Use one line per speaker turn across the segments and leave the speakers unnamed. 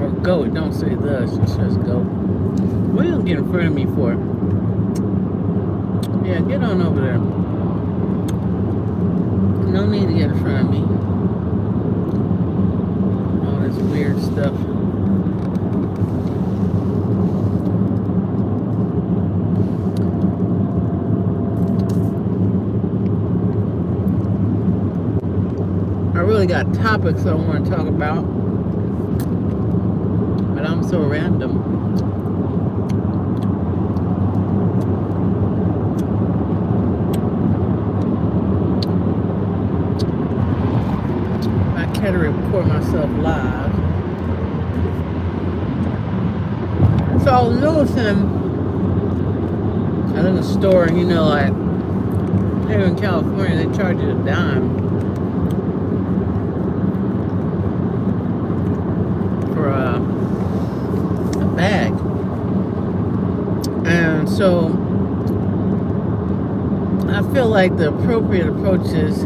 Or go. It don't say the. It says go. What are you get in front of me for? Yeah, get on over there. No need to get in front of me. All this weird stuff. I really got topics I want to talk about, but I'm so random. I can't record myself live. So I was noticing I was in the store, and like here in California, they charge you a dime for a bag. And so I feel like the appropriate approach is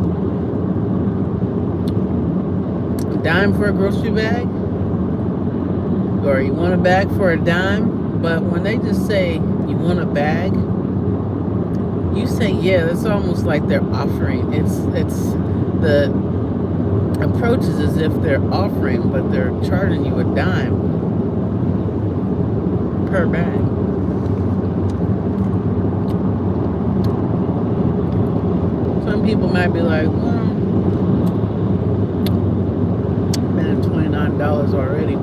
a dime for a grocery bag, or you want a bag for a dime. But when they just say you want a bag, you say yeah, that's almost like they're offering. It's the approach is as if they're offering, but they're charging you a dime per bag. Some people might be like, well, I'm spending $29 already.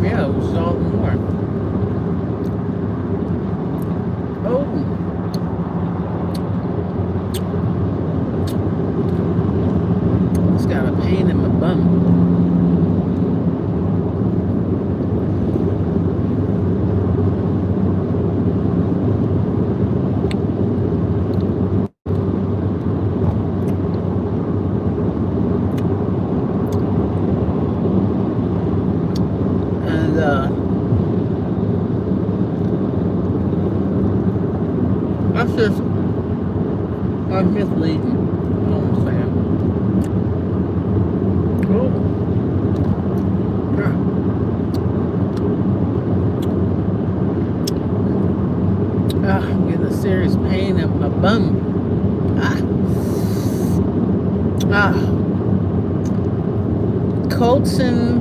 Yeah, it was all more. Oh. It's got a pain in my bum. That's just misleading. You know what I'm saying? Oh. I'm getting a serious pain in my bum. Colson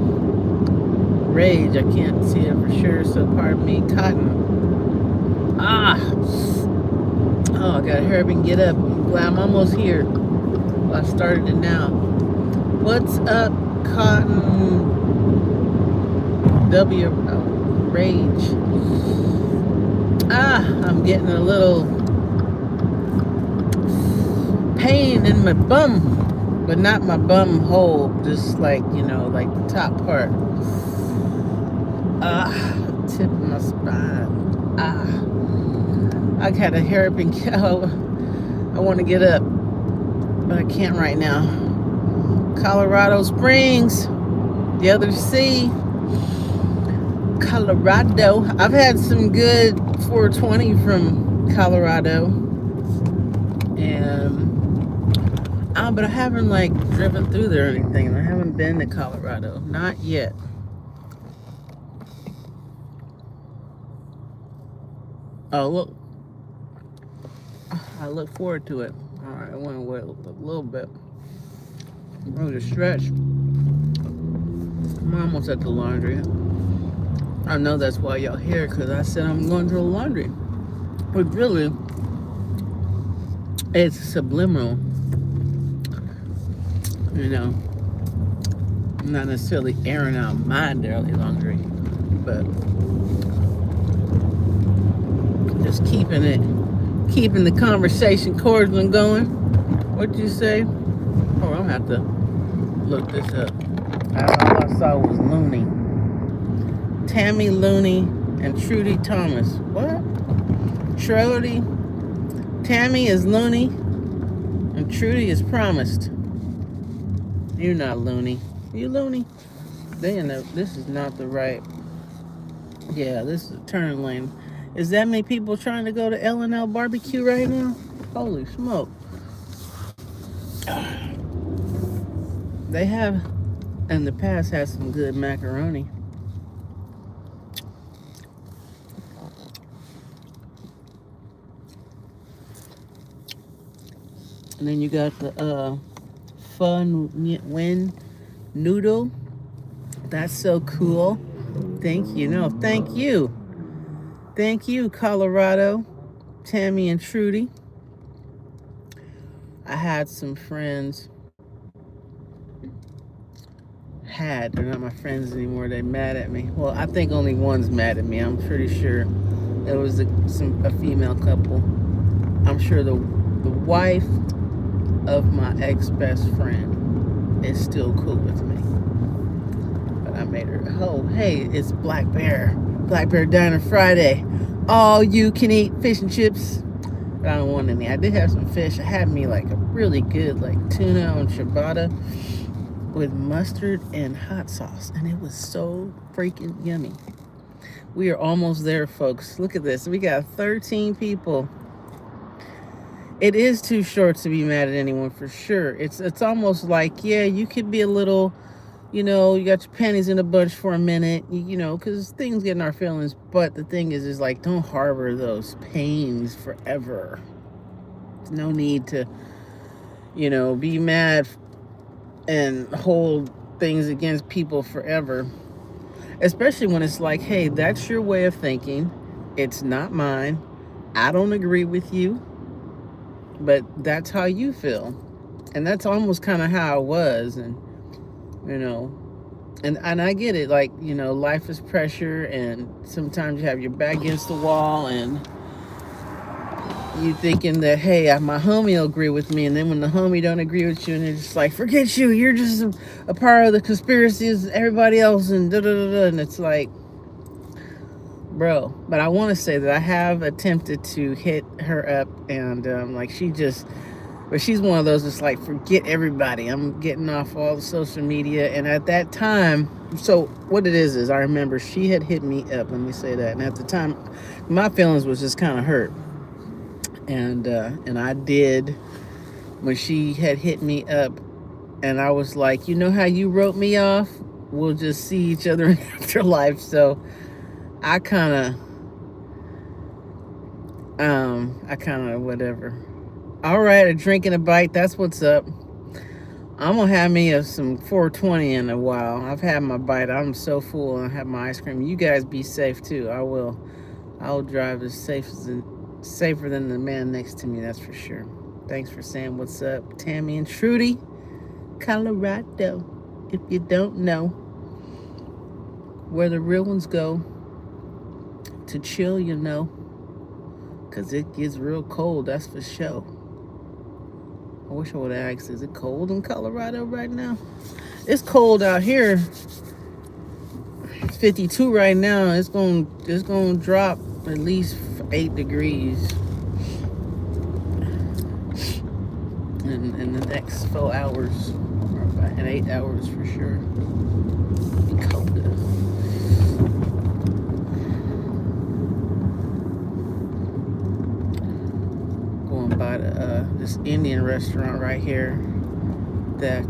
Rage. I can't see it for sure, so pardon me. Cotton. Oh, I gotta hurry up and get up. I'm glad I'm almost here. Well, I started it now. What's up, Cotton W? Rage. I'm getting a little pain in my bum, but not my bum hole, just like, like the top part. Tip of my spine. I gotta hurry up and go. I want to get up, but I can't right now. Colorado Springs, the other C, Colorado. I've had some good 420 from Colorado, and but I haven't driven through there or anything. I haven't been to Colorado, not yet. Oh, look. I look forward to it. All right, I want to wait a little bit. I'm going to stretch. I'm almost at the laundry. I know that's why y'all here, because I said I'm going to the laundry. But really, it's subliminal. I'm not necessarily airing out my dirty laundry, but just keeping the conversation cordial and going. What'd you say? Oh, I'm gonna have to look this up. All I saw was Looney. Tammy Looney and Trudy Thomas. What? Trudy? Tammy is Looney and Trudy is Promised. You're not Looney. You Looney? This is not the right. Yeah, this is a turn lane. Is that many people trying to go to L&L barbecue right now? Holy smoke. They have in the past had some good macaroni. And then you got the Fun Win noodle. That's so cool. Thank you. No, thank you. Thank you, Colorado, Tammy and Trudy. I had some friends. They're not my friends anymore. They're mad at me. Well, I think only one's mad at me. I'm pretty sure it was a female couple. I'm sure the wife of my ex-best friend is still cool with me. But I made her, oh, hey, it's Black Bear Diner Friday. All you can eat fish and chips. But I don't want any. I did have some fish. I had me like a really good like tuna on ciabatta with mustard and hot sauce. And it was so freaking yummy. We are almost there, folks. Look at this. We got 13 people. It is too short to be mad at anyone for sure. It's almost like, yeah, you could be a little, you got your panties in a bunch for a minute, because things get in our feelings. But the thing is like, don't harbor those pains forever. There's no need to, be mad and hold things against people forever. Especially when it's like, hey, that's your way of thinking. It's not mine. I don't agree with you. But that's how you feel. And that's almost kind of how I was. And, and I get it. Like, life is pressure. And sometimes you have your back against the wall. And you thinking that, hey, my homie will agree with me. And then when the homie don't agree with you, and they're just like, forget you. You're just a part of the conspiracy as everybody else. And da-da-da-da. And it's like, bro, but I want to say that I have attempted to hit her up, and but she's one of those that's like, forget everybody. I'm getting off all the social media. And at that time, so what it is I remember she had hit me up, let me say that. And at the time, my feelings was just kind of hurt. And I did, when she had hit me up, and I was like, you know how you wrote me off? We'll just see each other in afterlife. So I kind of whatever. All right, a drink and a bite. That's what's up. I'm gonna have me some 420 in a while. I've had my bite. I'm so full, and I have my ice cream. You guys be safe too. I will. I'll drive as safer than the man next to me. That's for sure. Thanks for saying what's up, Tammy and Trudy, Colorado. If you don't know where the real ones go to chill, because it gets real cold, that's for sure. I wish I would have asked, is it cold in Colorado right now? It's cold out here. It's 52 right now. It's going to drop at least 8 degrees in the next 4 hours, or in 8 hours for sure. It'll be colder. By this Indian restaurant right here that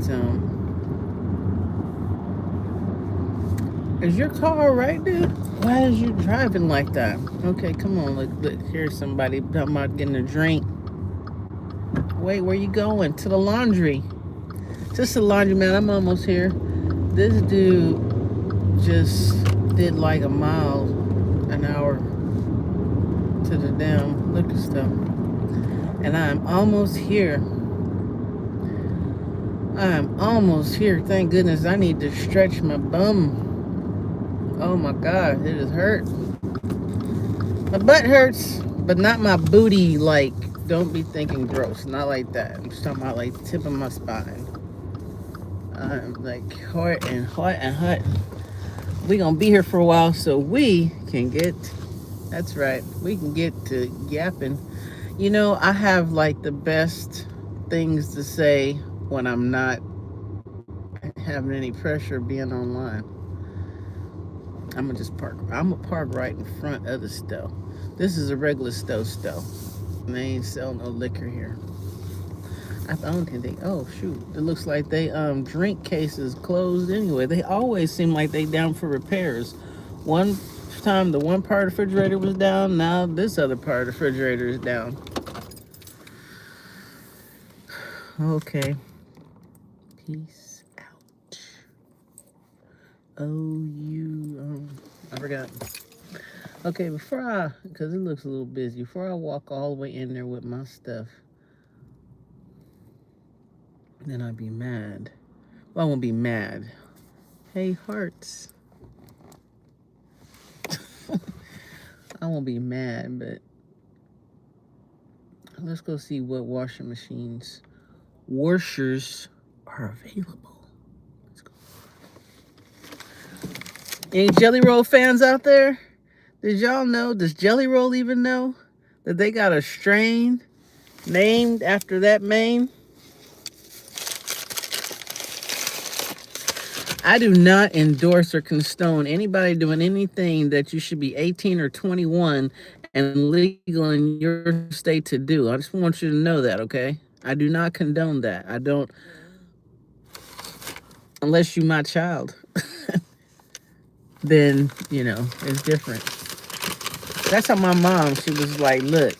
is your car all right, dude? Why is you driving like that? Okay, come on, look, here's somebody talking about getting a drink. Wait, where you going? To the laundry. Just the laundry, man. I'm almost here. This dude just did like a mile an hour to the damn liquor store. And I'm almost here. Thank goodness. I need to stretch my bum. Oh my God, it is hurt. My butt hurts, but not my booty. Like, don't be thinking gross. Not like that. I'm just talking about like the tip of my spine. I'm like hot. We gonna be here for a while, so we can get. That's right. We can get to yapping. I have like the best things to say when I'm not having any pressure being online. I'm gonna just park. I'm gonna park right in front of the store. This is a regular store. They ain't selling no liquor here. I don't think they. Oh shoot! It looks like they drink cases closed anyway. They always seem like they down for repairs. One time the one part of the refrigerator was down. Now this other part of the refrigerator is down. Okay. Peace out. I forgot. Okay, because it looks a little busy. Before I walk all the way in there with my stuff, then I'd be mad. Well, I won't be mad. Hey, hearts. I won't be mad, but let's go see what washers are available. Let's go. Any Jelly Roll fans out there? Did y'all know? Does Jelly Roll even know that they got a strain named after that Maine? I do not endorse or condone anybody doing anything that you should be 18 or 21 and legal in your state to do. I just want you to know that, okay? I do not condone that. I don't, unless you my child. Then, it's different. That's how my mom, she was like, look,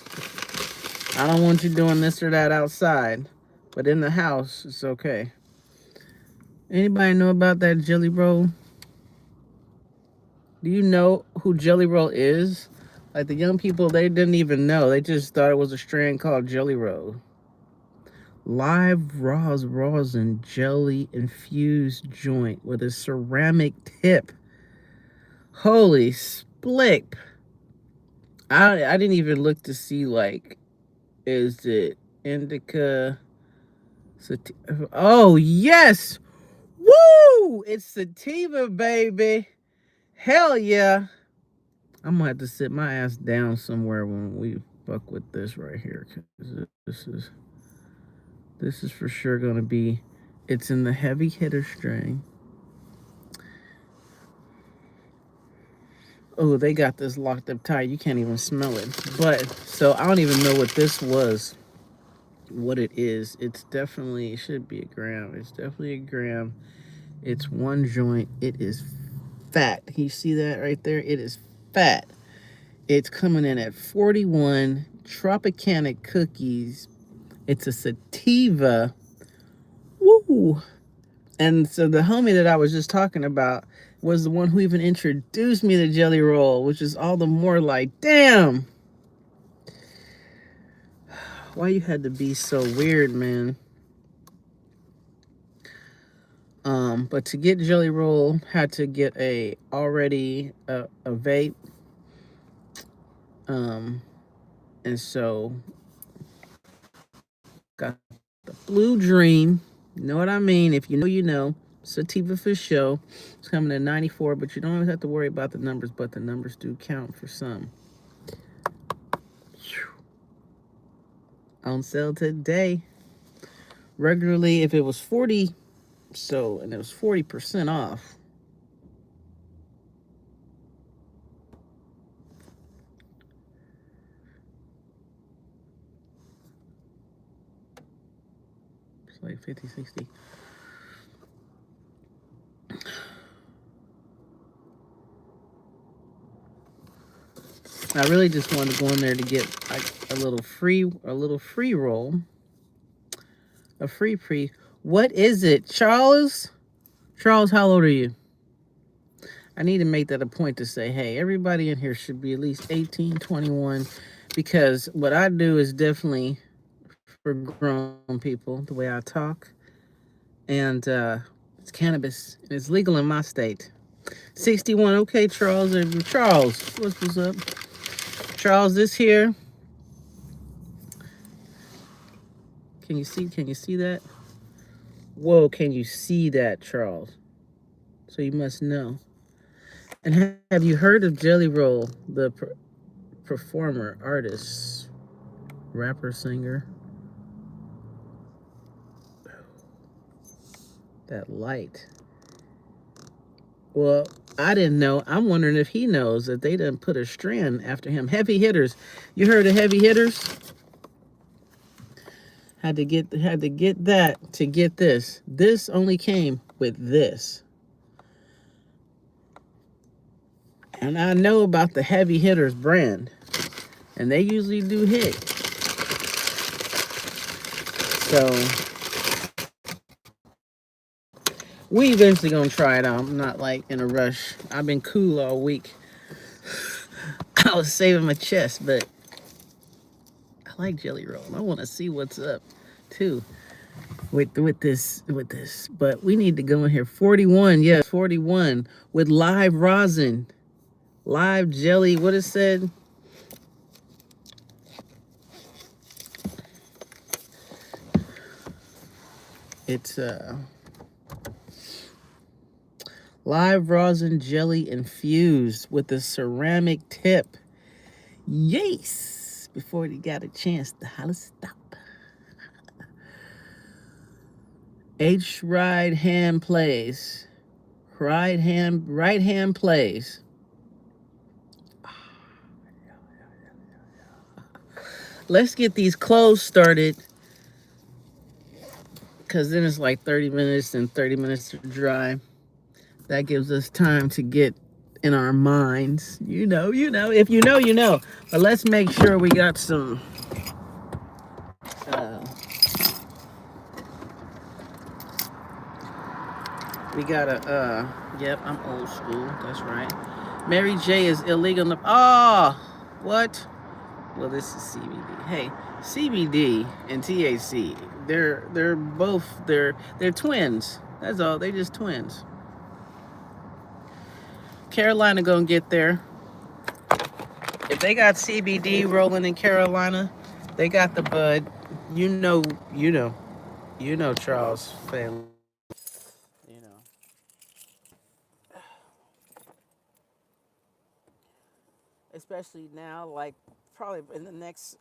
I don't want you doing this or that outside, but in the house, it's okay. Anybody know about that Jelly Roll? Do you know who Jelly Roll is? Like the young people, they didn't even know. They just thought it was a strand called Jelly Roll. Live rosin jelly infused joint with a ceramic tip. Holy splick. I didn't even look to see, like, is it indica? Oh, yes. Woo! It's sativa, baby. Hell yeah. I'm going to have to sit my ass down somewhere when we fuck with this right here. Because this is for sure going to be, it's in the heavy hitter strain. Oh, they got this locked up tight. You can't even smell it. But, so I don't even know what this was. What it is. It's definitely, it should be a gram. It's definitely a gram. It's one joint. It is fat. Can you see that right there? It is fat. It's coming in at 41 Tropicana cookies. It's a sativa. Woo! And so the homie that I was just talking about was the one who even introduced me to Jelly Roll, which is all the more like, damn. Why you had to be so weird, man? But to get Jelly Roll, had to get a vape. And so got the Blue Dream. You know what I mean? If you know, you know. Sativa for show. It's coming at 94, but you don't always have to worry about the numbers, but the numbers do count for some. On sale today. Regularly, if it was 40, and it was 40% off. It's like 50, 60. I really just wanted to go in there to get like a little free roll. A free pre. What is it, Charles? Charles, how old are you? I need to make that a point to say, hey, everybody in here should be at least 18, 21, because what I do is definitely for grown people, the way I talk. And it's cannabis. And it's legal in my state. 61, okay, Charles. Charles, what's up? Charles, this here. Can you see that? Whoa, can you see that, Charles? So you must know. And have you heard of Jelly Roll, the performer, artist, rapper, singer? That light. Well, I didn't know. I'm wondering if he knows that they done put a strand after him. Heavy Hitters. You heard of Heavy Hitters? Had to get that to get this. This only came with this. And I know about the Heavy Hitters brand, and they usually do hit. So we eventually gonna try it out. I'm not like in a rush. I've been cool all week. I was saving my chest, but I like Jelly Roll. I want to see what's up too with this. But we need to go in here. 41, yes, 41 with live rosin, live jelly. What it said? It's live rosin jelly infused with a ceramic tip. Yes, before he got a chance to holler stop. H right hand plays. Right hand plays. Let's get these clothes started, because then it's like 30 minutes and 30 minutes to dry. That gives us time to get in our minds. You know. If you know, you know. But let's make sure we got some. Uh, we got a. Yep, I'm old school. That's right. Mary J is illegal. Oh, what? Well, this is CBD. Hey, CBD and THC. They're both they're twins. That's all. They just twins. Carolina gonna get there. If they got CBD rolling in Carolina, they got the bud. You know, Charles family. You know, especially now, like probably in the next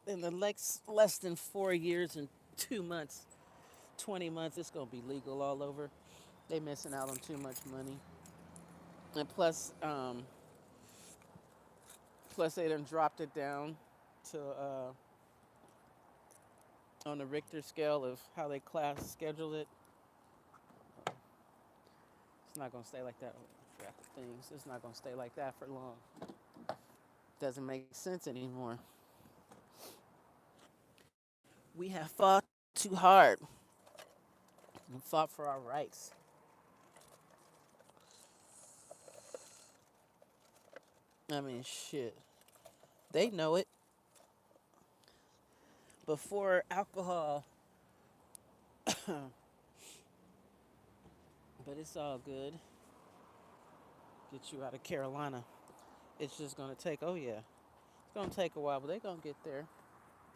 less than 4 years and 2 months, 20 months, it's gonna be legal all over. They missing out on too much money, and plus they done dropped it down to on the Richter scale of how they class schedule it. It's not gonna stay like that. Things. It's not gonna stay like that for long. Doesn't make sense anymore. We have fought too hard and fought for our rights. I mean, shit. They know it. Before alcohol, but it's all good. Get you out of Carolina. It's just gonna take. Oh yeah, it's gonna take a while, but they're gonna get there.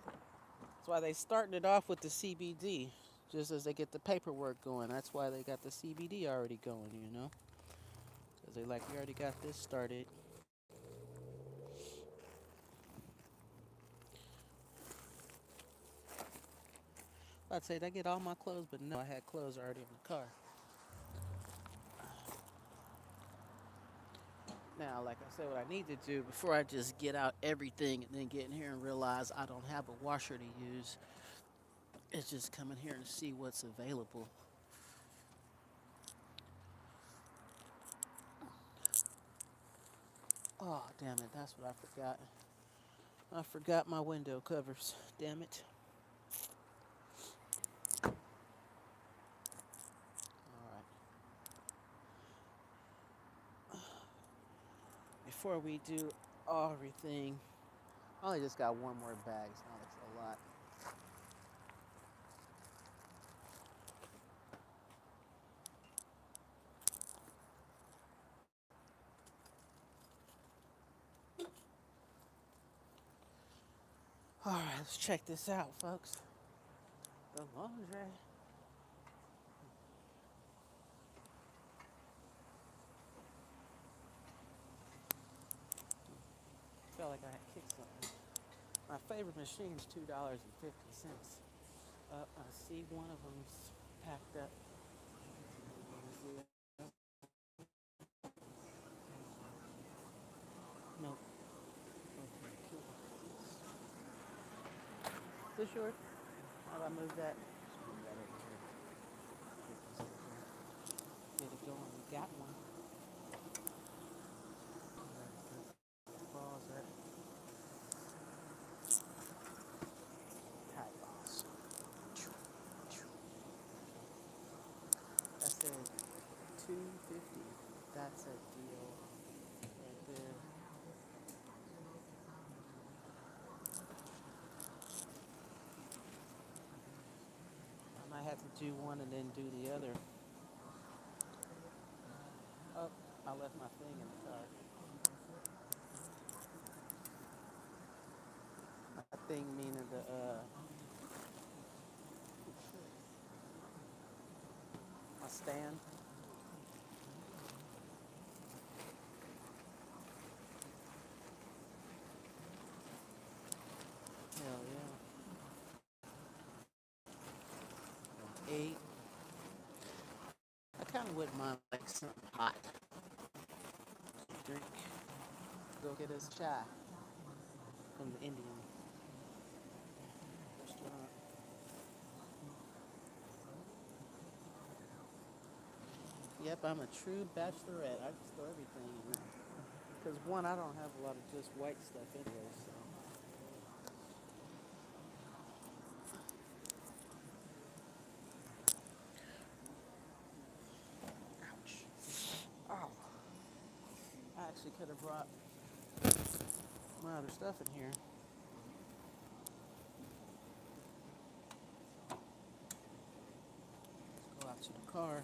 That's why they starting it off with the CBD, just as they get the paperwork going. That's why they got the CBD already going, because they like, we already got this started. I'd say, did I get all my clothes? But no, I had clothes already in the car. Now, like I said, what I need to do before I just get out everything and then get in here and realize I don't have a washer to use is just come in here and see what's available. Oh, damn it. That's what I forgot. I forgot my window covers. Damn it. All right. Before we do everything, I only just got one more bag. It's not like a lot. All right, let's check this out, folks. The laundry. Felt like I had kicked something. My favorite machine is $2.50. I see one of them's packed up. Nope. Okay, cool. Is this yours? How do I move that? Just move that over here. Get this over here. Get it going. We got one. Balls at Tide balls. That's a 250. That's a deal right there. I might have to do one and then do the other. Oh, I left my thing in the car. My thing meaning my stand. Hell yeah. 8. I kind of wouldn't mind like something hot to drink. Go get us chai from the Indian restaurant. Yep, I'm a true bachelorette. I just throw everything in there. Because one, I don't have a lot of just white stuff anyway, so. Ouch. Oh. I actually could have brought my other stuff in here. Let's go out to the car.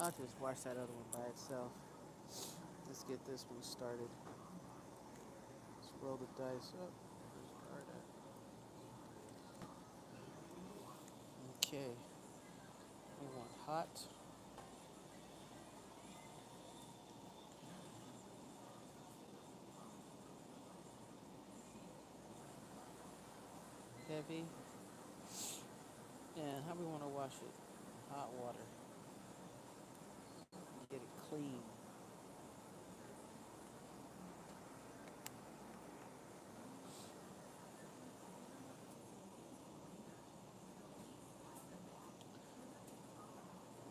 I'll just watch that other one by itself. Let's get this one started. Let's roll the dice up. Where's the card at? Okay. We want hot. Heavy. And how we want to wash it? Hot water. Get it clean.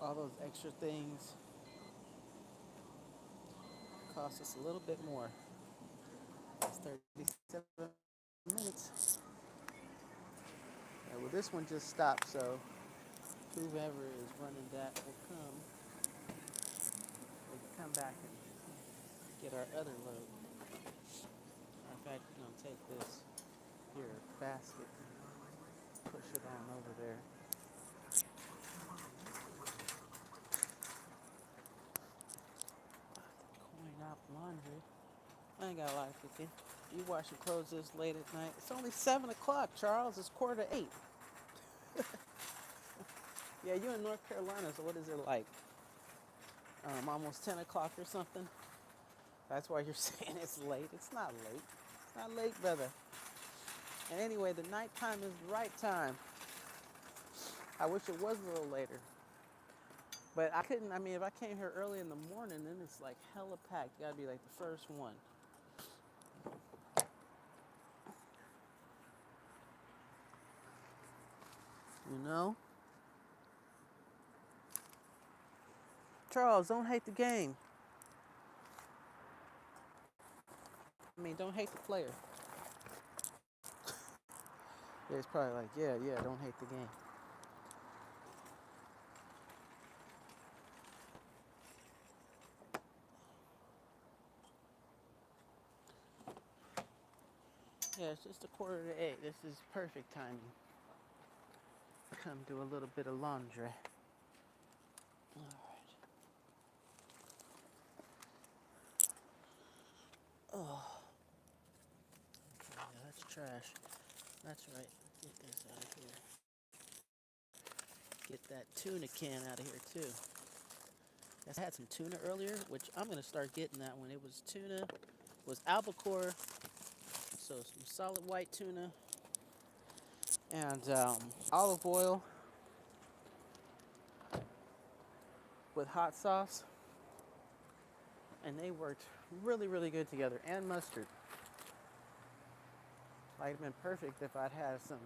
All those extra things cost us a little bit more. That's 37 minutes. Yeah, well, this one just stopped, so whoever is running that will come. We can come back and get our other load. In fact, we're going to take this here basket and push it on over there. Coin out laundry. I ain't got a lot of cooking. You wash your clothes this late at night. It's only 7 o'clock, Charles. It's 7:45. Yeah, you in North Carolina, so what is it like? Almost 10 o'clock or something? That's why you're saying it's late. It's not late. It's not late, brother. And anyway, the nighttime is the right time. I wish it was a little later. But I couldn't, I mean, if I came here early in the morning, then it's like hella packed. You gotta be like the first one. You know? Charles, don't hate the game. I mean, don't hate the player. Yeah, it's probably like, yeah, don't hate the game. Yeah, it's just 7:45. This is perfect timing. Come do a little bit of laundry. All right. Oh, yeah, that's trash. That's right. Get this out of here. Get that tuna can out of here too. I had some tuna earlier, which I'm gonna start getting that one. It was tuna, it was albacore, so some solid white tuna, and olive oil with hot sauce. and they worked really, really good together. And mustard. Might have been perfect if I'd had some.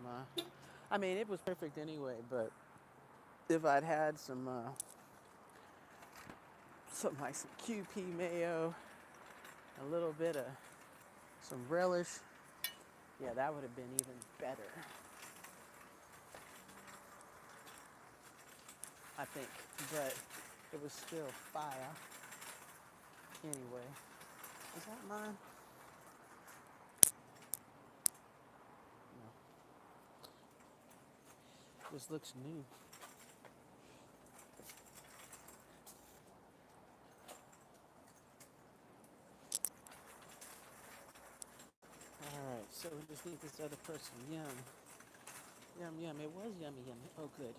I mean, it was perfect anyway, but if I'd had something like some QP mayo, a little bit of some relish, yeah, that would have been even better, I think. But it was still fire. Anyway, is that mine? No. This looks new. Alright, so we just need this other person. Yum. Yum, yum. It was yummy, yummy. Oh, good.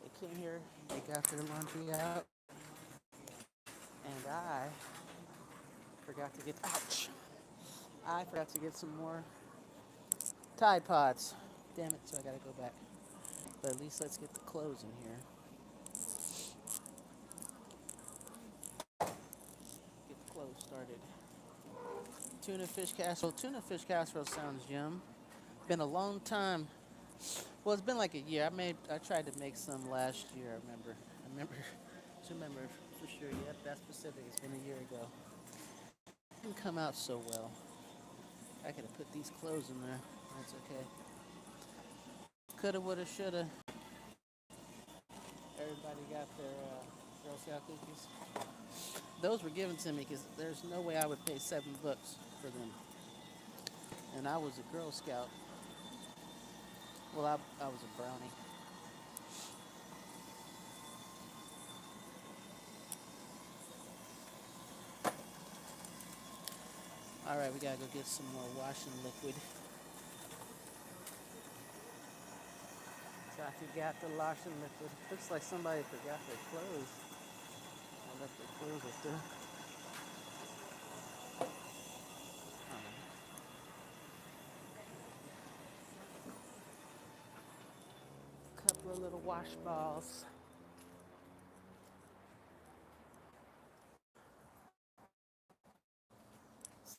They came here, they got their laundry out, and I forgot to get, ouch! I forgot to get some more Tide Pods. Damn it, so I gotta go back. But at least let's get the clothes in here. Get the clothes started. Tuna fish casserole. Tuna fish casserole sounds yum. Been a long time. Well, it's been like a year. I tried to make some last year. I remember for sure. Yep, that's specific. It's been a year ago. Didn't come out so well. I could have put these clothes in there. That's okay. Coulda, woulda, shoulda. Everybody got their Girl Scout cookies. Those were given to me because there's no way I would pay $7 for them. And I was a Girl Scout. Well, I was a brownie. All right, we gotta go get some more washing liquid. So I forgot the washing liquid. Looks like somebody forgot their clothes. I left their clothes up there. A couple of little wash balls.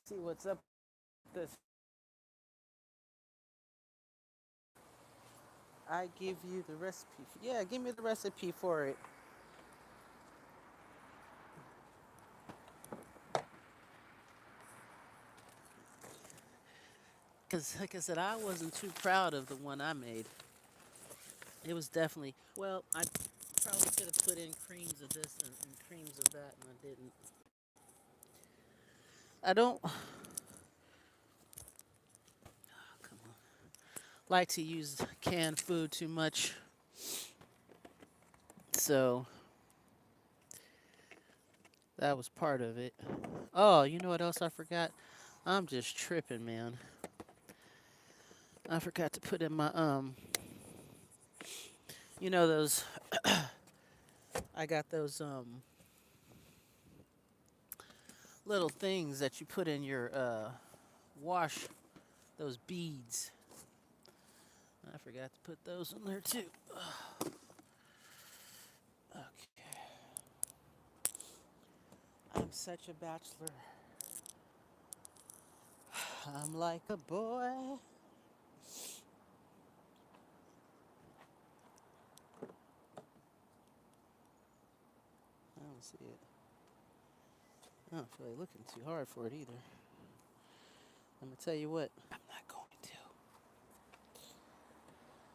See what's up with this. I give you the recipe. Yeah, give me the recipe for it. Because, like I said, I wasn't too proud of the one I made. It was definitely, well, I probably could have put in creams of this and creams of that, and I didn't. I don't like to use canned food too much. So that was part of it. Oh, you know what else I forgot? I'm just tripping, man. I forgot to put in my you know those I got those little things that you put in your wash, those beads. I forgot to put those in there too. Okay. I'm such a bachelor. I'm like a boy. I don't see it. I don't feel like looking too hard for it either. I'm gonna tell you what, I'm not going to.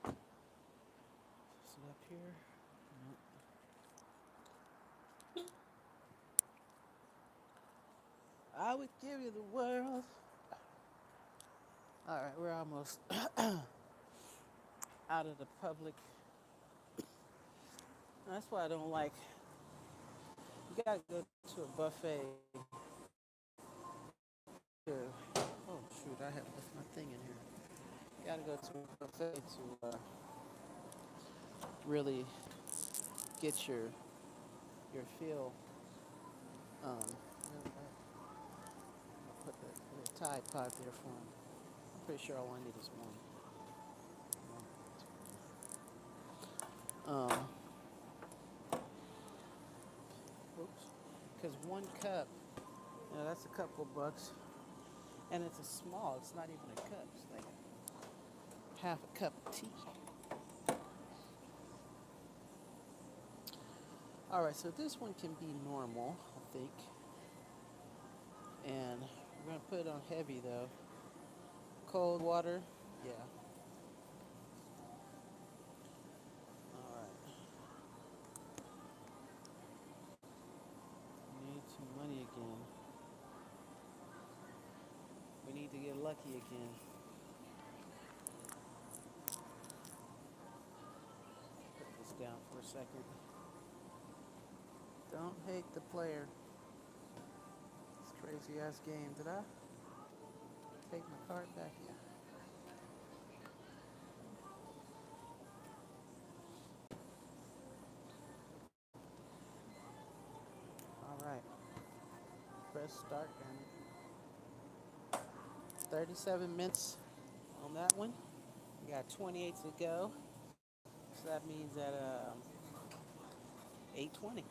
Is it up here? Nope. I would give you the world. All right, we're almost out of the public. That's why I don't like. You gotta go to a buffet. To, oh shoot, I have left my thing in here. You gotta go to a buffet to really get your feel. I'll put the little Tide Pod there for him. I'm pretty sure all I need is one. Oops. because one cup, that's a couple bucks. And it's a small, it's not even a cup. It's like half a cup of tea. All right, so this one can be normal, I think. And we're gonna put it on heavy though. Cold water, yeah. All right. We need some money again. We need to get lucky again. Put this down for a second. Don't hate the player. This crazy ass game. Did I take my card back? Yeah. All right. Press start and 37 minutes on that one. We got 28 to go. So that means at 8:20.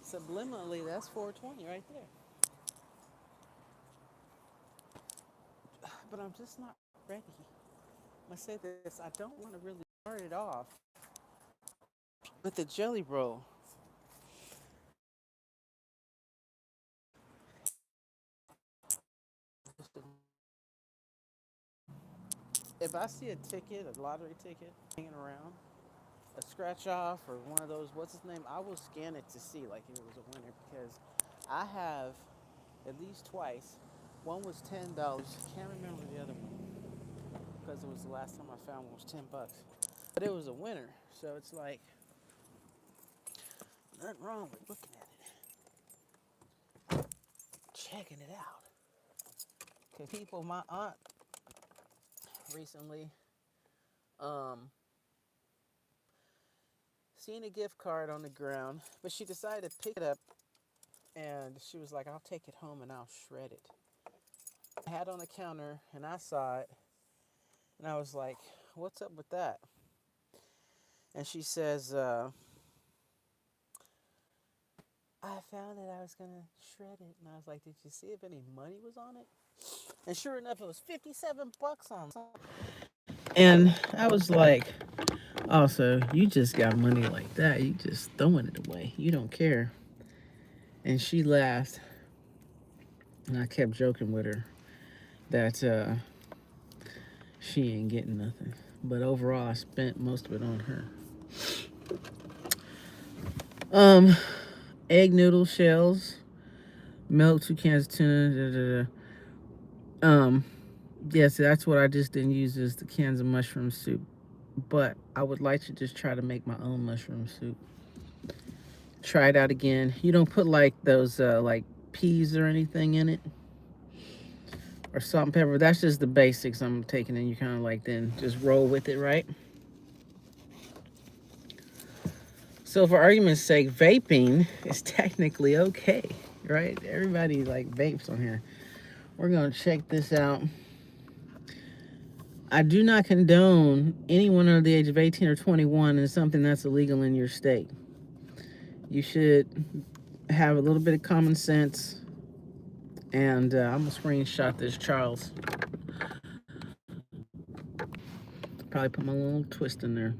Subliminally, that's 4:20 right there. But I'm just not ready. I'm gonna say this. I don't want to really start it off with the jelly roll. If I see a ticket, a lottery ticket hanging around, a scratch off or one of those, what's his name, I will scan it to see like if it was a winner because I have at least twice. One was $10. Can't remember the other one because it was the last time I found one was $10. But it was a winner, so it's like nothing wrong with looking at it, checking it out. Okay, people, my aunt recently seen a gift card on the ground, but she decided to pick it up and she was like, I'll take it home and I'll shred it. I had it on the counter and I saw it and I was like, what's up with that? And she says, I found it, I was gonna shred it. And I was like, did you see if any money was on it? And sure enough, it was 57 bucks on it. And I was like, oh, so you just got money like that. You just throwing it away. You don't care. And she laughed. And I kept joking with her that she ain't getting nothing. But overall, I spent most of it on her. Egg noodle shells, milk, 2 cans of tuna. Yes, that's what I just didn't use is the cans of mushroom soup. But I would like to just try to make my own mushroom soup. Try it out again. You don't put like those like peas or anything in it. Or salt and pepper. That's just the basics I'm taking, and you kind of like then just roll with it, right? So for argument's sake, vaping is technically okay, right? Everybody like vapes on here. We're gonna check this out. I do not condone anyone under the age of 18 or 21 in something that's illegal in your state. You should have a little bit of common sense. And I'm gonna screenshot this, Charles. Probably put my little twist in there.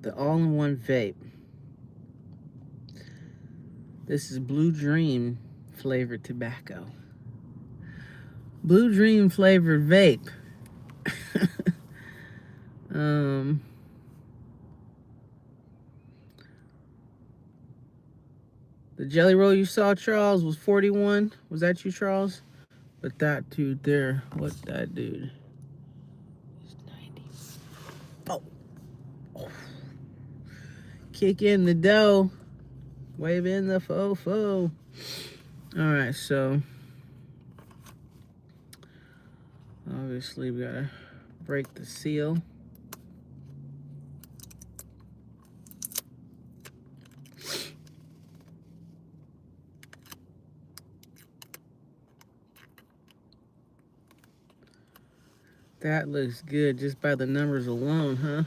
The all-in-one vape. This is Blue Dream flavored tobacco. Blue Dream flavored vape. The jelly roll you saw, Charles, was 41. Was that you, Charles? But that dude there, what that dude? He's 90. Oh. Kick in the dough. Wave in the fofo. All right, so obviously we gotta break the seal. That looks good just by the numbers alone, huh?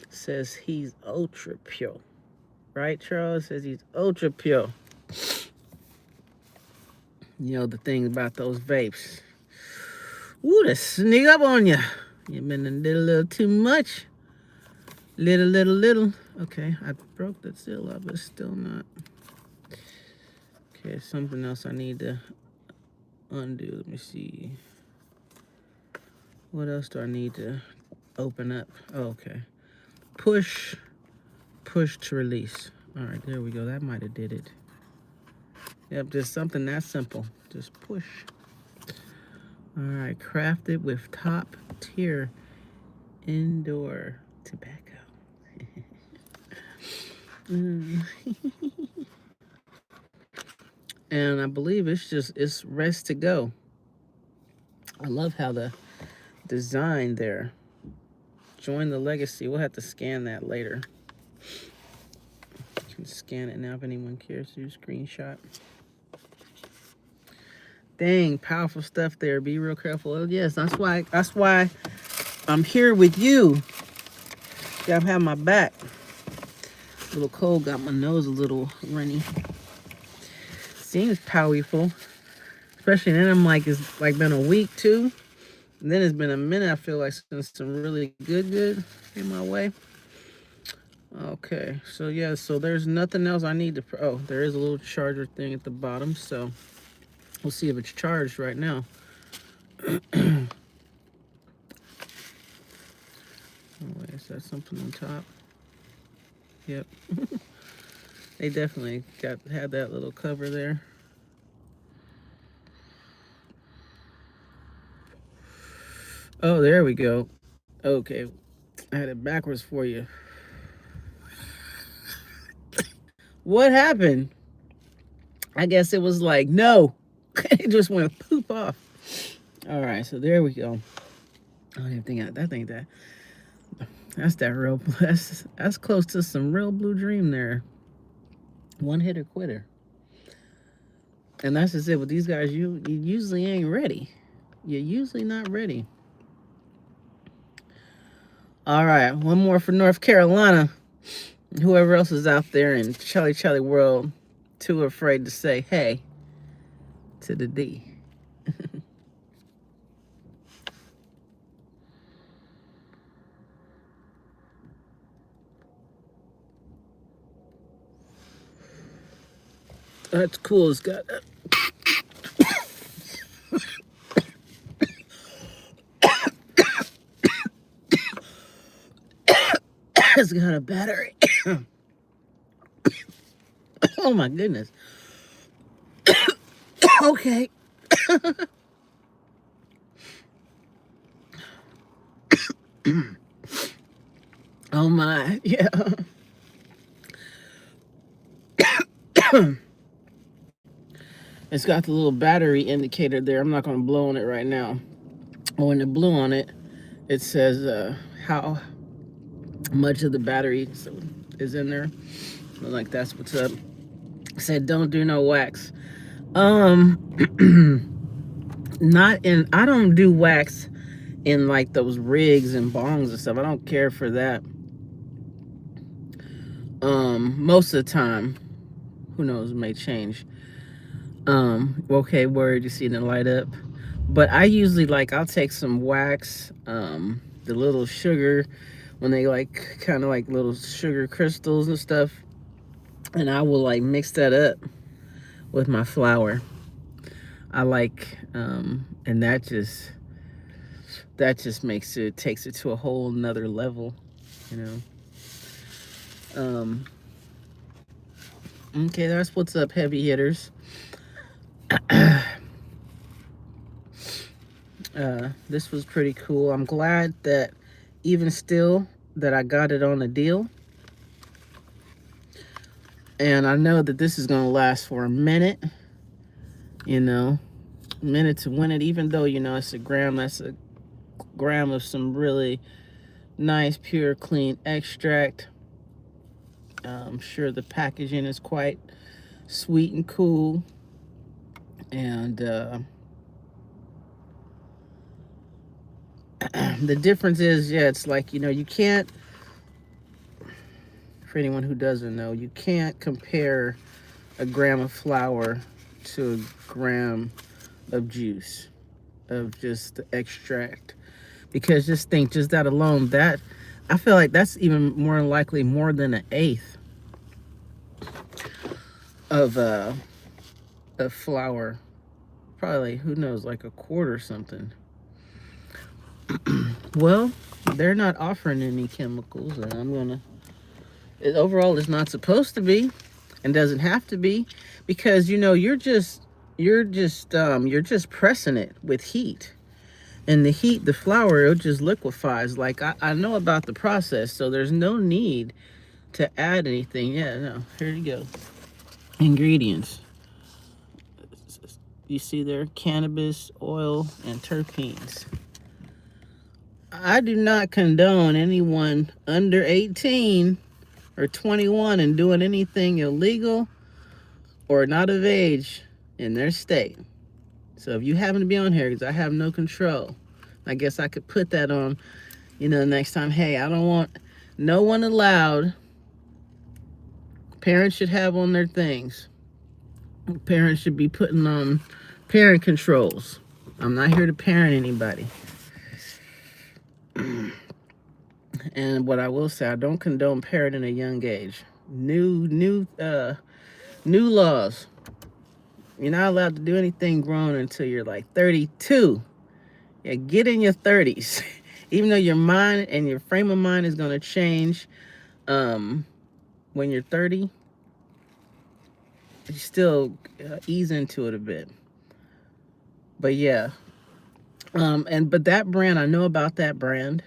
Says he's ultra pure. Right, Charles? Says he's ultra pure. You know the thing about those vapes. Ooh, they sneak up on you. You been a little too much. Little. Okay, I broke the seal up, but still not. Okay, something else I need to undo. Let me see. What else do I need to open up? Oh, okay. Push to release. All right, there we go. That might have did it. Yep, just something that simple. Just push. All right, crafted with top tier indoor tobacco. And I believe it's ready to go. I love how the design there. Join the legacy. We'll have to scan that later. You can scan it now if anyone cares to do screenshot. Dang, powerful stuff there. Be real careful. Oh, yes, that's why I'm here with you. Y'all have my back. A little cold, got my nose a little runny. Seems powerful. Especially then I'm like, it's like been a week too. And then it's been a minute, I feel like, since some really good in my way. Okay, so yeah, so there's nothing else I need to, oh, there is a little charger thing at the bottom, so we'll see if it's charged right now. Oh, wait, is that something on top? Yep. They definitely had that little cover there. Oh, there we go. Okay, I had it backwards for you. What happened? I guess it was like, no. It just went poop off. All right, so there we go. I don't even think that. That's that real. That's close to some real blue dream there. One hitter quitter. And that's just it. With these guys, you usually ain't ready. You're usually not ready. All right, one more for North Carolina. Whoever else is out there in Charlie world, too afraid to say hey to the D. That's cool. It's got it's got a battery. Oh my goodness. Okay. Oh my, yeah. It's got the little battery indicator there. I'm not going to blow on it right now. When it blew on it, it says how much of the battery is in there. Like, that's what's up. It said don't do no wax. Not in, I don't do wax in like those rigs and bongs and stuff. I don't care for that. Most of the time, who knows, it may change. Okay, word, you see it light up. But I usually, like, I'll take some wax, the little sugar, when they like kind of like little sugar crystals and stuff, and I will like mix that up with my flour. I like, and that just makes it, takes it to a whole nother level, you know. Okay, that's what's up, heavy hitters. This was pretty cool. I'm glad that even still that I got it on a deal. And I know that this is going to last for a minute, you know, minute to win it, even though, you know, it's a gram, that's a gram of some really nice, pure, clean extract. I'm sure the packaging is quite sweet and cool. And the difference is, yeah, it's like, you know, you can't for anyone who doesn't know, you can't compare a gram of flour to a gram of juice, of just the extract. Because just think, just that alone, that I feel like that's even more likely more than an eighth of flour. Probably, who knows, like a quart or something. Well, they're not offering any chemicals, and overall, it's not supposed to be, and doesn't have to be, because you're just pressing it with heat, and the heat, the flour, it just liquefies. Like I know about the process, so there's no need to add anything. Yeah, no. Here you go. Ingredients. You see there, cannabis oil and terpenes. I do not condone anyone under 18 or 21 and doing anything illegal or not of age in their state. So if you happen to be on here, because I have no control, I guess I could put that on, next time. Hey, I don't want no one allowed. Parents should have on their things. Parents should be putting on parent controls. I'm not here to parent anybody. And what I will say, I don't condone parenting at a young age. New laws. You're not allowed to do anything grown until you're like 32. Yeah, get in your 30s. Even though your mind and your frame of mind is going to change when you're 30, you still ease into it a bit. But yeah. But that brand, I know about that brand.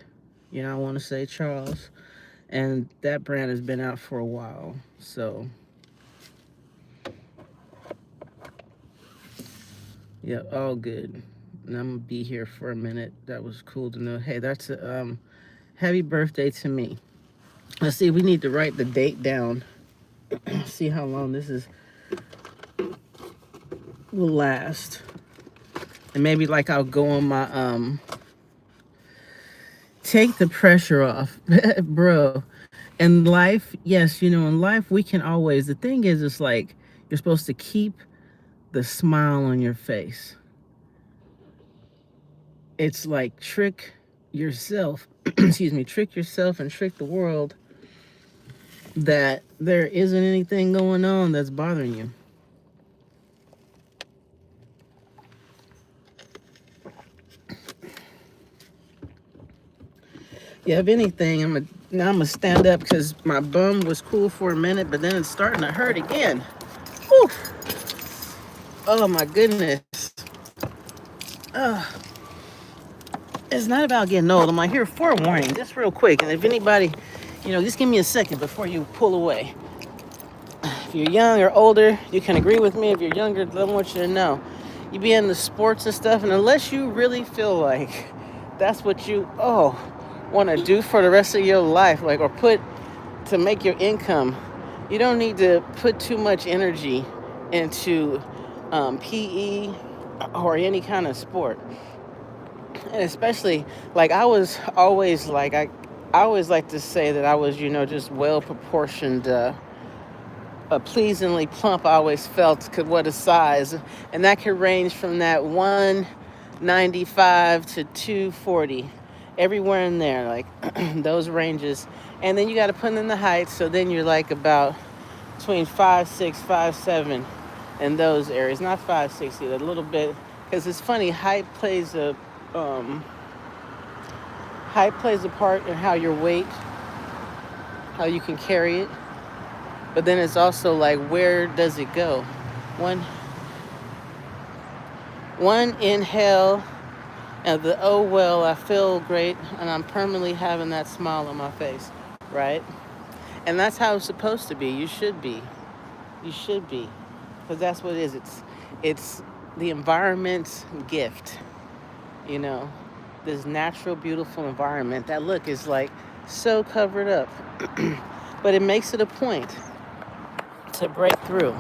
I want to say Charles. And that brand has been out for a while. So, yeah, all good. And I'm going to be here for a minute. That was cool to know. Hey, that's a happy birthday to me. Let's see, we need to write the date down. See how long this will last. And maybe like I'll go on my take the pressure off. Bro. In life, yes, in life we can always, the thing is, it's like you're supposed to keep the smile on your face. It's like trick yourself, trick yourself and trick the world that there isn't anything going on that's bothering you. Yeah, if anything, I'm gonna stand up because my bum was cool for a minute, but then it's starting to hurt again. Whew. Oh my goodness. It's not about getting old. I'm like, here, forewarning, just real quick. And if anybody, just give me a second before you pull away. If you're young or older, you can agree with me. If you're younger, I want you to know. You be in the sports and stuff, and unless you really feel like that's what you want to do for the rest of your life, like, or put to make your income, you don't need to put too much energy into PE or any kind of sport. And especially, like, I was always like, I always like to say that I was, just well proportioned, pleasingly plump. I always felt what a size, and that could range from that 195 to 240. Everywhere in there, like those ranges. And then you got to put in the height, so then you're like about between 5'6", 5'7", in those areas. Not 5'6", a little bit, because it's funny, height plays a part in how your weight, how you can carry it. But then it's also like, where does it go? One inhale, and I feel great, and I'm permanently having that smile on my face, right? And that's how it's supposed to be. You should be, because that's what it is. It's the environment's gift, this natural, beautiful environment. That look is like so covered up, but it makes it a point to break through.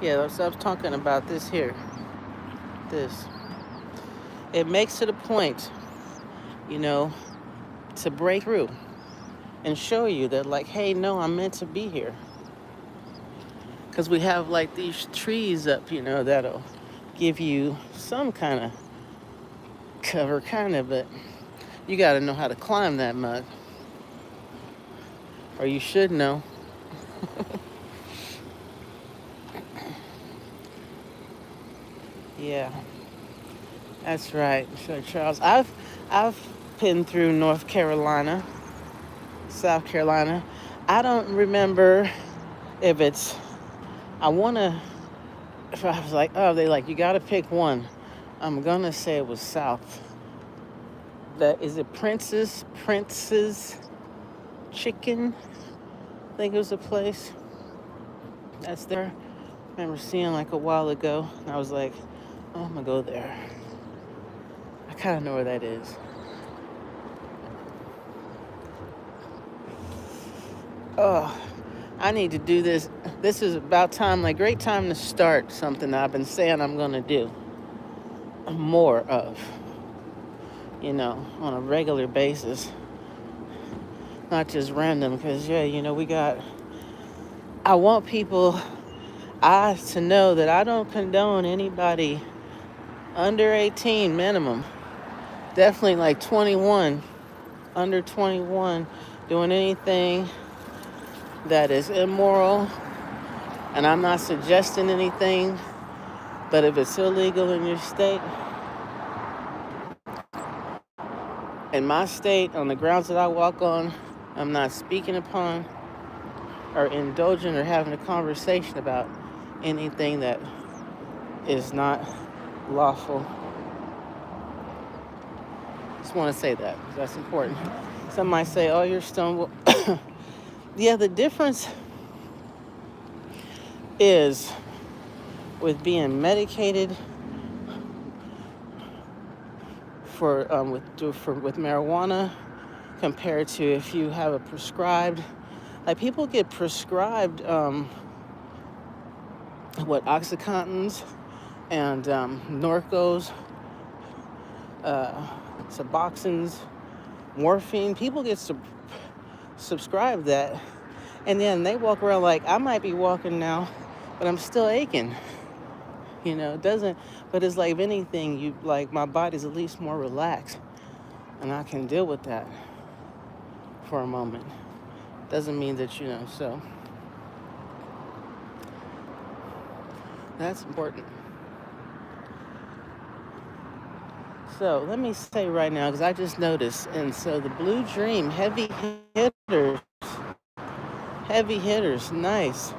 Yeah, so I was talking about this here. It makes it a point, to break through. and show you that, like, hey, no, I'm meant to be here. Because we have like these trees up, that'll give you some kind of cover, kind of, but you got to know how to climb that mug, or you should know. Yeah, that's right. So Charles, I've been through North Carolina, South Carolina. I don't remember if it's. I wanna. If I was like, oh, they like you got to pick one. I'm gonna say it was South. That is it. Prince's Chicken. I think it was a place that's there. I remember seeing like a while ago, and I was like, oh, I'm gonna go there. I kind of know where that is. Oh, I need to do this. This is about time, like great time to start something that I've been saying I'm gonna do more of, on a regular basis, not just random. Because I want people to know that I don't condone anybody under 18 minimum, definitely like 21, under 21, doing anything that is immoral. And I'm not suggesting anything, but if it's illegal in your state, in my state, on the grounds that I walk on, I'm not speaking upon or indulging or having a conversation about anything that is not lawful. Just want to say that, because that's important. Some might say, oh, you're stoned. Yeah, the difference is with being medicated with marijuana compared to if you have a prescribed. Like people get prescribed Oxycontins and Norcos, Suboxones, morphine. People get subscribed that, and then they walk around like, I might be walking now, but I'm still aching. It doesn't, but it's like, if anything, my body's at least more relaxed, and I can deal with that for a moment. Doesn't mean that, so that's important. So let me say right now, because I just noticed, and so the Blue Dream heavy hitters, nice.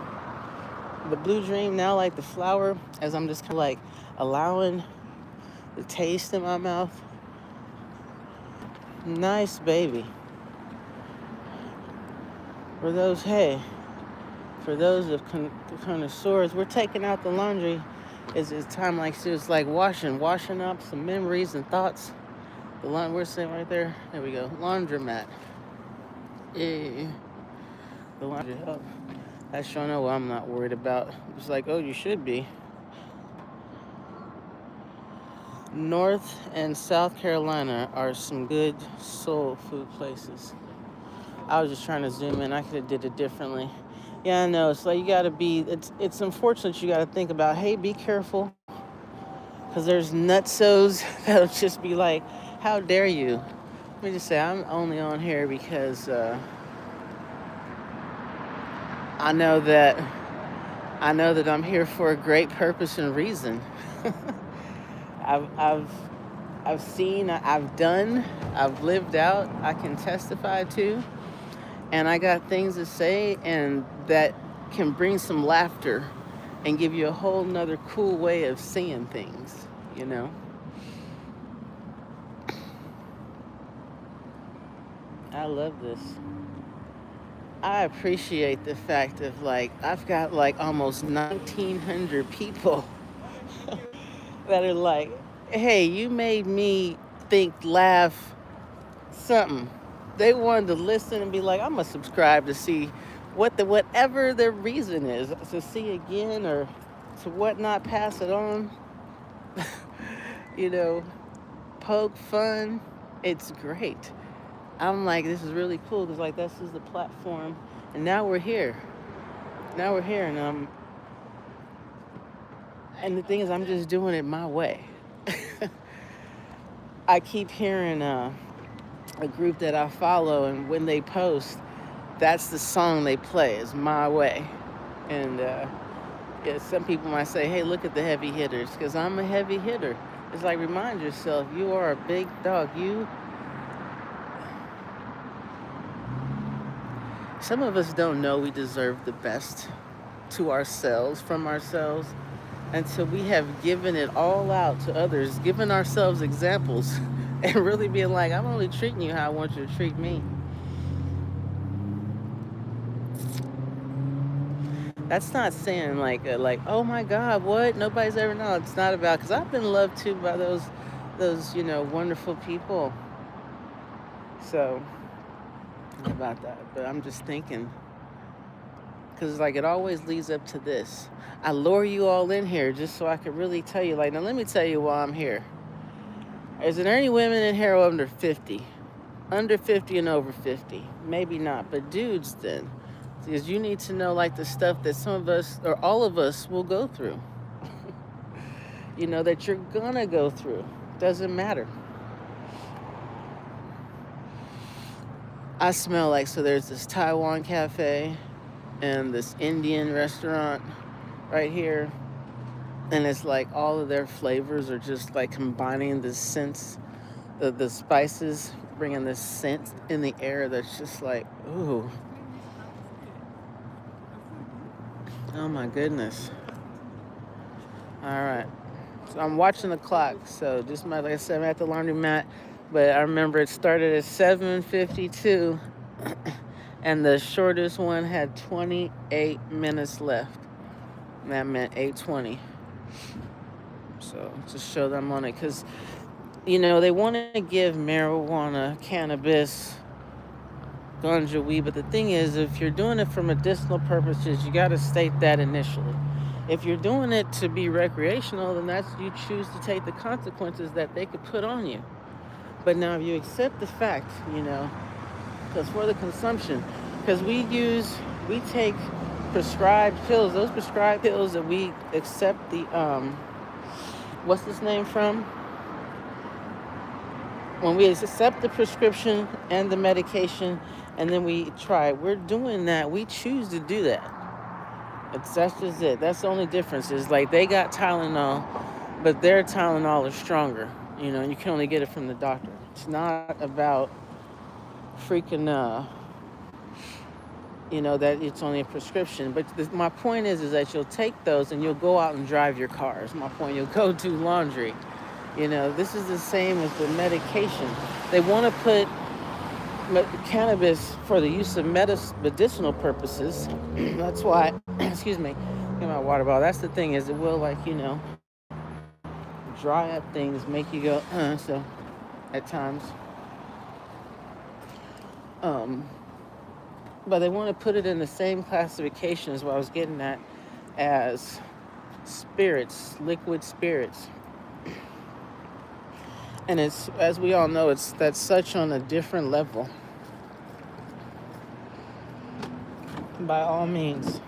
The Blue Dream now, like the flower, as I'm just kind of like allowing the taste in my mouth. Nice, baby. For those of connoisseurs, we're taking out the laundry. It's time, like it's like washing up some memories and thoughts. We're sitting right there. There we go. Laundromat. Yeah. The laundry. Oh, that's showing up what I'm not worried about. It's like, oh, you should be. North and South Carolina are some good soul food places. I was just trying to zoom in. I could have did it differently. Yeah, I know. It's like you got to be. It's unfortunate. You got to think about. Hey, be careful, because there's nutsos that'll just be like, "How dare you?" Let me just say, I'm only on here because I know that I'm here for a great purpose and reason. I've seen, I've done, I've lived out. I can testify to. And I got things to say, and that can bring some laughter and give you a whole nother cool way of seeing things, I love this. I appreciate the fact of I've got almost 1,900 people that are like, hey, you made me think, laugh, something. They wanted to listen and be like, I'm gonna subscribe to see whatever their reason is, to see again or to whatnot, pass it on. Poke fun. It's great. I'm like, this is really cool because like this is the platform, and now we're here. Now we're here, and the thing is, I'm just doing it my way. I keep hearing a group that I follow, and when they post, that's the song they play is My Way. And yeah, some people might say, hey, look at the heavy hitters, because I'm a heavy hitter. It's like, remind yourself, you are a big dog. Some of us don't know we deserve the best to ourselves, from ourselves, until we have given it all out to others, given ourselves examples, and really being like, I'm only treating you how I want you to treat me. That's not saying like oh my God, what, nobody's ever known. It's not about, because I've been loved too by those wonderful people. So about that, but I'm just thinking, because like it always leads up to this. I lure you all in here just so I could really tell you, like, now let me tell you why I'm here. Is there any women in here under 50? Under 50 and over 50? Maybe not, but dudes then. Because you need to know like the stuff that some of us or all of us will go through. That you're gonna go through. Doesn't matter. I smell like, so there's this Taiwan cafe and this Indian restaurant right here. And it's like all of their flavors are just like combining the scents, the spices, bringing this scent in the air that's just like, ooh. Oh my goodness. All right. So I'm watching the clock. So just like I said, I'm at the laundromat. But I remember it started at 7:52. And the shortest one had 28 minutes left. And that meant 8:20. So just show them on it. Because, they want to give marijuana, cannabis, ganja, weed. But the thing is, if you're doing it for medicinal purposes, you got to state that initially. If you're doing it to be recreational, then that's, you choose to take the consequences that they could put on you. But now if you accept the fact, because for the consumption, because we take prescribed pills, those prescribed pills that we accept the, what's this name from? When we accept the prescription and the medication, and then we try it, we're doing that. We choose to do that. That's just it. That's the only difference. Is like they got Tylenol, but their Tylenol is stronger. And you can only get it from the doctor. It's not about freaking, that it's only a prescription. But my point is that you'll take those and you'll go out and drive your cars. My point, you'll go do laundry. This is the same as the medication. They want to put cannabis for the use of medicinal purposes. That's why, excuse me, get my water bottle. That's the thing, is it will dry up things, make you go, so at times. But they want to put it in the same classification as what I was getting at as spirits, liquid spirits. And it's, as we all know, that's such on a different level. By all means.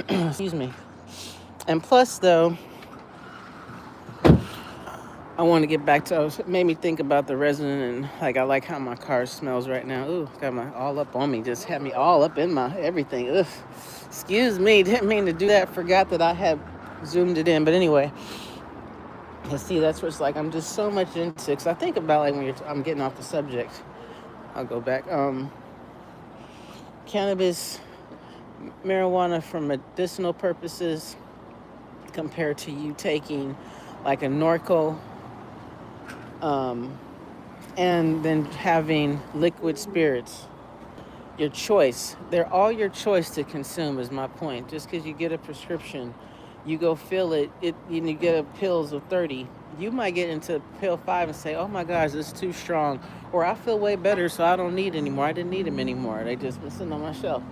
Excuse me. And plus, though, I want to get back to, it made me think about the resin, and I like how my car smells right now. Ooh, got my all up on me, just had me all up in my everything. Ugh. Excuse me, didn't mean to do that. Forgot that I had zoomed it in. But anyway, you see, that's what's like, I'm just so much into, because I think about when I'm getting off the subject. I'll go back. Cannabis, marijuana for medicinal purposes, compared to you taking like a Norco, and then having liquid spirits. Your choice. They're all your choice to consume, is my point. Just because you get a prescription You go fill it, and you get a pills of 30. You might get into pill 5 and say, oh my gosh, this is too strong. Or I feel way better, so I don't need anymore. I didn't need them anymore. They just been sitting on my shelf.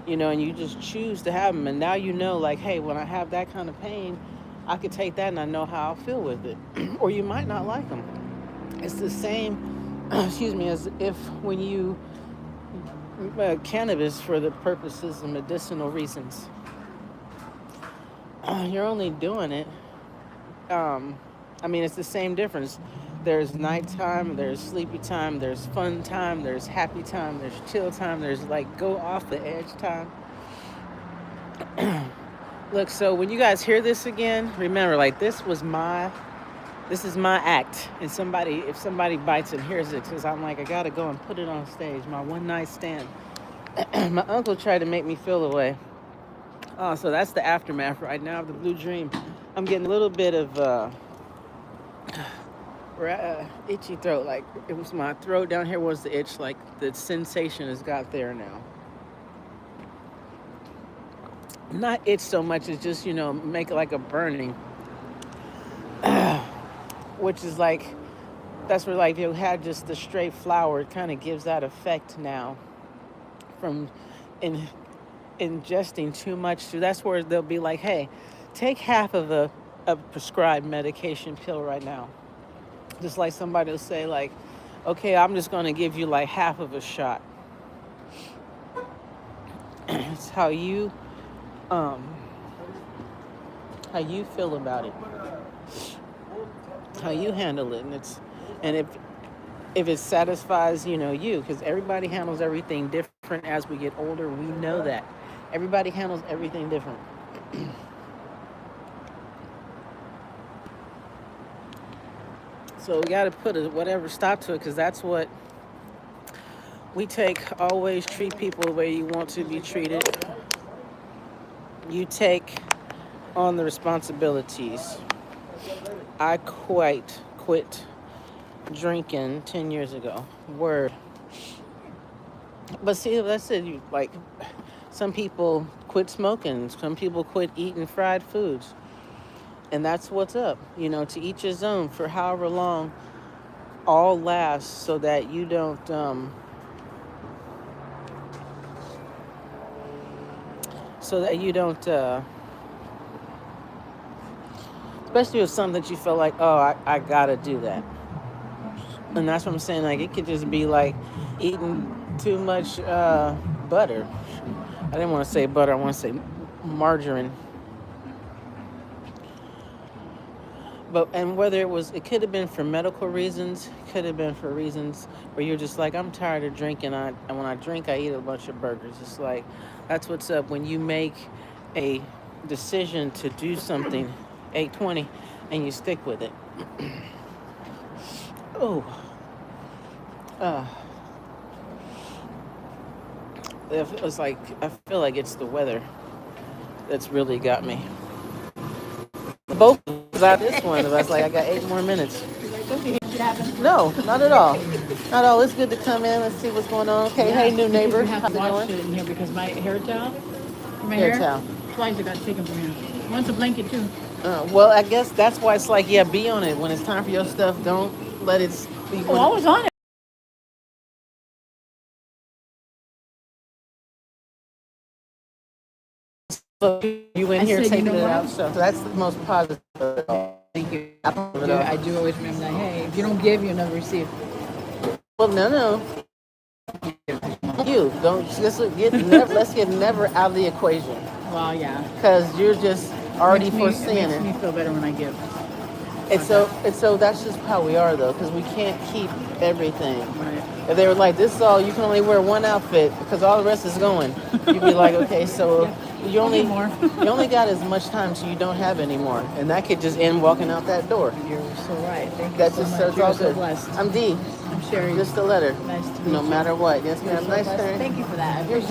And you just choose to have them. And now you know, like, hey, when I have that kind of pain, I could take that and I know how I'll feel with it. Or you might not like them. It's the same, excuse me, as if when you cannabis for the purposes of medicinal reasons. You're only doing it. It's the same difference. There's nighttime, there's sleepy time, there's fun time, there's happy time, there's chill time, there's like go off the edge time. Look, so when you guys hear this again, remember, like, this is my act. And if somebody bites and hears it, because I'm like, I gotta go and put it on stage, my one night stand. My uncle tried to make me feel away. Oh, so that's the aftermath right now of the blue dream. I'm getting a little bit of itchy throat. Like, it was my throat down here was the itch. Like, the sensation has got there now. Not itch so much as just, make it like a burning. Which is like, that's where, like, you had just the straight flour, it kind of gives that effect now from ingesting too much. So that's where they'll be like, hey, take half of a prescribed medication pill right now. Just like somebody will say, like, okay, I'm just going to give you like half of a shot. It's how you feel about it, how you handle it. And if it satisfies, you, because everybody handles everything different as we get older. We know that everybody handles everything different. So we got to put a whatever stop to it, because that's what we take. Always treat people the way you want to be treated. You take on the responsibilities. I quit drinking 10 years ago. Word. But see, that's it. Like, some people quit smoking. Some people quit eating fried foods. And that's what's up. To each his own, for however long all lasts, so that you don't especially with something that you feel like, oh, I gotta do that. And that's what I'm saying. Like, it could just be like eating too much butter. I didn't want to say butter. I want to say margarine. And whether it could have been for medical reasons, could have been for reasons where you're just like, I'm tired of drinking. And when I drink, I eat a bunch of burgers. It's like, that's what's up. When you make a decision to do something, 820, and you stick with it. It's like, I feel like it's the weather that's really got me. Both out this one of us, like, I got 8 more minutes. No, not at all. Not at all. It's good to come in and see what's going on. Okay, hey, new neighbor.
How's it going? It in here because my hair towel, hair towel, twice I got taken from here. Once a blanket too.
Well, I guess that's why it's like, yeah, be on it. When it's time for your stuff, don't let it be.
Oh, I was on it.
So you in here taking it out, so that's the most positive.
Thank you. I do always remember that. Hey, if you don't give, you'll never receive.
Well, no. You don't. Let's get never out of the equation.
Well, yeah.
Because you're just already foreseeing it.
It makes me feel better when I give.
And so that's just how we are, though, because we can't keep everything.
Right.
If they were like, this is all, you can only wear one outfit because all the rest is going. You'd be like, okay, so you only got as much time, so you don't have any more. And that could just end walking out that door.
You're so right. Thank you so much.
It's all good. Blessed. I'm Dee.
I'm Sherry.
Just a letter.
Nice to meet you.
No matter what. Yes, ma'am. Nice.
Thank you for that.
You're just